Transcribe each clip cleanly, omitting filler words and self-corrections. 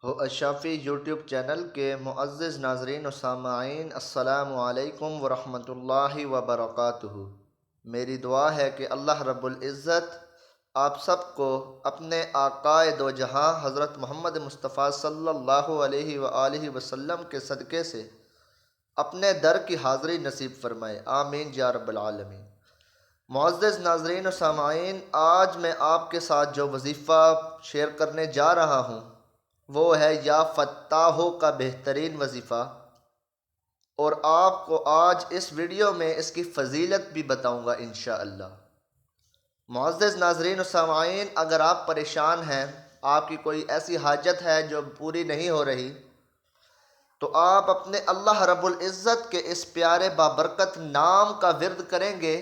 ہو اشافی YouTube channel کے معزز ناظرین و سامعین، السلام علیکم ورحمۃ اللہ وبرکاتہ۔ میری دعا ہے کہ اللہ رب العزت آپ سب کو اپنے آقائے دو جہاں حضرت محمد مصطفیٰ صلی اللہ علیہ وآلہ وسلم کے صدقے سے اپنے در کی حاضری نصیب فرمائے، آمین یا رب العالمین۔ معزز ناظرین و سامعین، آج میں آپ کے ساتھ جو وظیفہ شیئر کرنے جا رہا ہوں وہ ہے یا فتاحوں کا بہترین وظیفہ، اور آپ کو آج اس ویڈیو میں اس کی فضیلت بھی بتاؤں گا انشاءاللہ۔ معزز ناظرین و سامعین، اگر آپ پریشان ہیں، آپ کی کوئی ایسی حاجت ہے جو پوری نہیں ہو رہی، تو آپ اپنے اللہ رب العزت کے اس پیارے بابرکت نام کا ورد کریں گے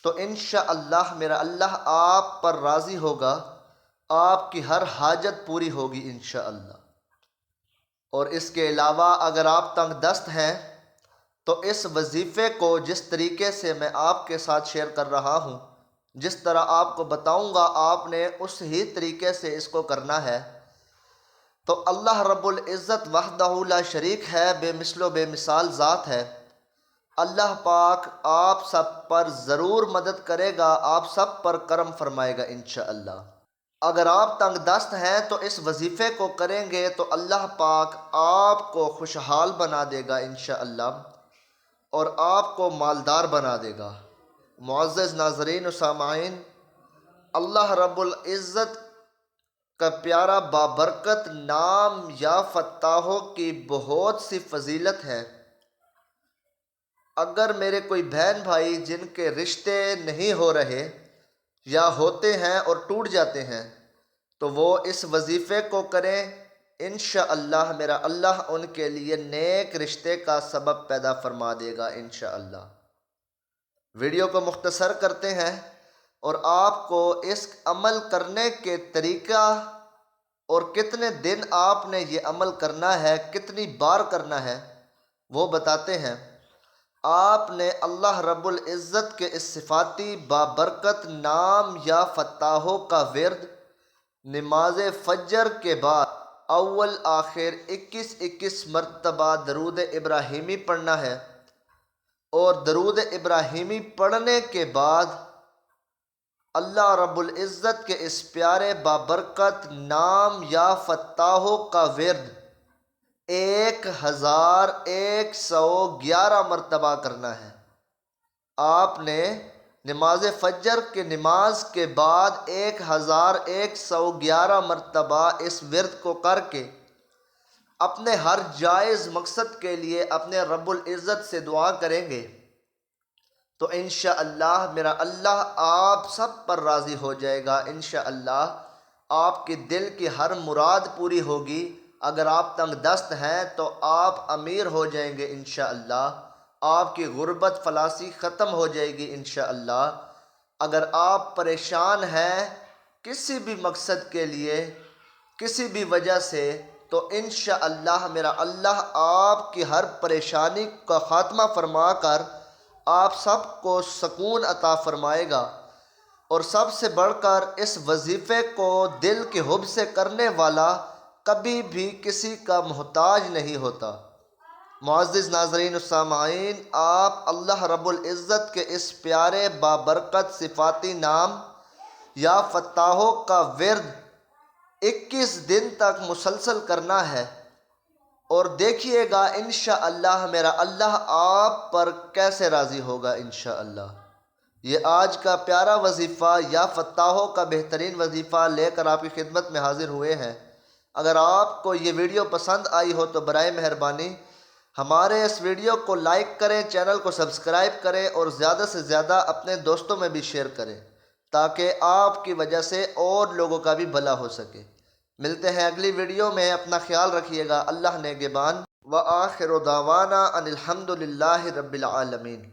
تو انشاءاللہ میرا اللہ آپ پر راضی ہوگا، آپ کی ہر حاجت پوری ہوگی انشاءاللہ۔ اور اس کے علاوہ اگر آپ تنگ دست ہیں تو اس وظیفے کو جس طریقے سے میں آپ کے ساتھ شیئر کر رہا ہوں، جس طرح آپ کو بتاؤں گا، آپ نے اس ہی طریقے سے اس کو کرنا ہے، تو اللہ رب العزت وحدہ لا شریک ہے، بے مثل و بے مثال ذات ہے۔ اللہ پاک آپ سب پر ضرور مدد کرے گا، آپ سب پر کرم فرمائے گا انشاءاللہ۔ اگر آپ تنگ دست ہیں تو اس وظیفے کو کریں گے تو اللہ پاک آپ کو خوشحال بنا دے گا انشاءاللہ، اور آپ کو مالدار بنا دے گا۔ معزز ناظرین و سامعین، اللہ رب العزت کا پیارا بابرکت نام یا فتاحوں کی بہت سی فضیلت ہے۔ اگر میرے کوئی بہن بھائی جن کے رشتے نہیں ہو رہے یا ہوتے ہیں اور ٹوٹ جاتے ہیں تو وہ اس وظیفے کو کریں، انشاءاللہ میرا اللہ ان کے لیے نیک رشتے کا سبب پیدا فرما دے گا انشاءاللہ۔ ویڈیو کو مختصر کرتے ہیں اور آپ کو اس عمل کرنے کے طریقہ اور کتنے دن آپ نے یہ عمل کرنا ہے، کتنی بار کرنا ہے، وہ بتاتے ہیں۔ آپ نے اللہ رب العزت کے اس صفاتی بابرکت نام یا فتاحوں کا ورد نماز فجر کے بعد اول آخر 21 مرتبہ درود ابراہیمی پڑھنا ہے، اور درود ابراہیمی پڑھنے کے بعد اللہ رب العزت کے اس پیارے بابرکت نام یا فتاحوں کا ورد 1111 مرتبہ کرنا ہے۔ آپ نے نماز فجر کے نماز کے بعد 1111 مرتبہ اس ورد کو کر کے اپنے ہر جائز مقصد کے لیے اپنے رب العزت سے دعا کریں گے تو انشاءاللہ میرا اللہ آپ سب پر راضی ہو جائے گا انشاءاللہ۔ آپ کی دل کی ہر مراد پوری ہوگی۔ اگر آپ تنگ دست ہیں تو آپ امیر ہو جائیں گے انشاءاللہ، آپ کی غربت فلاسی ختم ہو جائے گی انشاءاللہ۔ اگر آپ پریشان ہیں کسی بھی مقصد کے لیے، کسی بھی وجہ سے، تو انشاءاللہ میرا اللہ آپ کی ہر پریشانی کا خاتمہ فرما کر آپ سب کو سکون عطا فرمائے گا۔ اور سب سے بڑھ کر اس وظیفے کو دل کے حب سے کرنے والا کبھی بھی کسی کا محتاج نہیں ہوتا۔ معزز ناظرین و سامعین، آپ اللہ رب العزت کے اس پیارے بابرکت صفاتی نام یا فتاحوں کا ورد 21 دن تک مسلسل کرنا ہے، اور دیکھیے گا انشاءاللہ میرا اللہ آپ پر کیسے راضی ہوگا انشاءاللہ۔ یہ آج کا پیارا وظیفہ یا فتاحوں کا بہترین وظیفہ لے کر آپ کی خدمت میں حاضر ہوئے ہیں۔ اگر آپ کو یہ ویڈیو پسند آئی ہو تو برائے مہربانی ہمارے اس ویڈیو کو لائک کریں، چینل کو سبسکرائب کریں اور زیادہ سے زیادہ اپنے دوستوں میں بھی شیئر کریں تاکہ آپ کی وجہ سے اور لوگوں کا بھی بھلا ہو سکے۔ ملتے ہیں اگلی ویڈیو میں، اپنا خیال رکھیے گا، اللہ نگہبان۔ وآخر دعوانا ان الحمد للہ رب العالمین۔